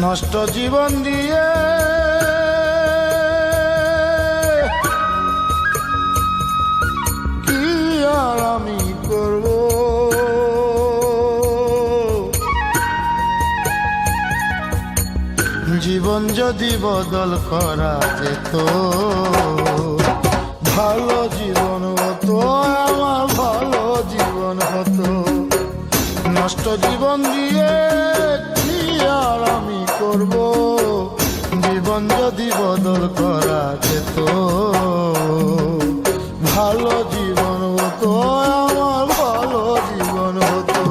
নষ্ট জীবন দিয়ে কি আর আমি করব? জীবন যদি বদল করা যেত, ভালো জীবন হতো, আমার ভালো জীবন হতো। নষ্ট জীবন দিয়ে কি আর আমি করব? জীবন যদি বদল করা যেত, ভালো জীবন হতো, আমার ভালো জীবন হতো।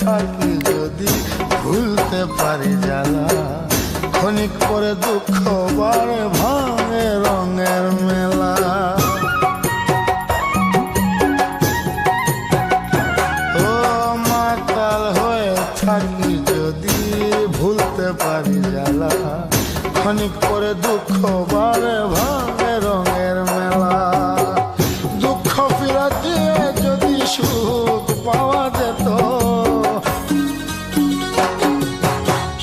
থাকি যদি ভুলতে পারি জ্বালা, ক্ষণিক পরে দুঃখ বারে ভাঙে রঙের মেলা। ও মাতাল হয়ে থাকি যদি ভুলতে পারি জ্বালা, ক্ষণিক পরে দুঃখ বারে ভাঙে রঙের মেলা। দুঃখ ফিরা দিয়ে যদি সুখ পাওয়া যেত,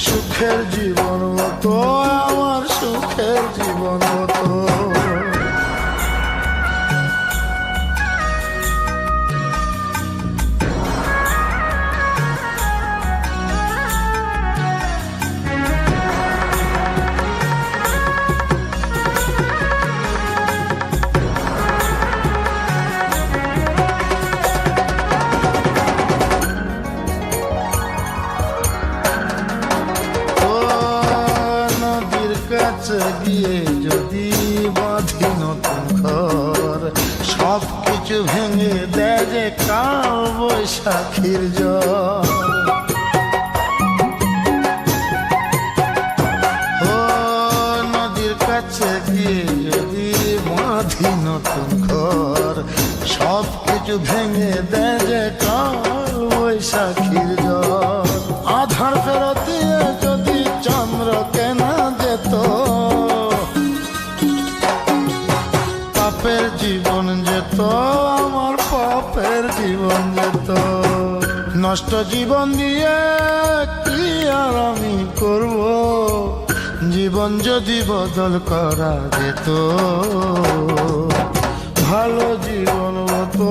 সুখের জীবন হতো, আমার সুখের জীবন হতো। কাছে গিয়ে যদি বাঁধি নতুন ঘর, সব কিছু ভেঙে দেয় যে কাল বৈশাখীর জ্বর। ও নদীর কাছে গিয়ে যদি বাঁধি নতুন ঘর, সব কিছু ভেঙে দেয় যে কাল বৈশাখীর জ্বর। আধার ফেরত দিয়ে যদি চন্দ্র কেনা যেত, পাপের জীবন যেত, আমার পাপের জীবন যেত। নষ্ট জীবন দিয়ে কি আর আমি করব? জীবন যদি বদল করা যেত, ভালো জীবন হতো।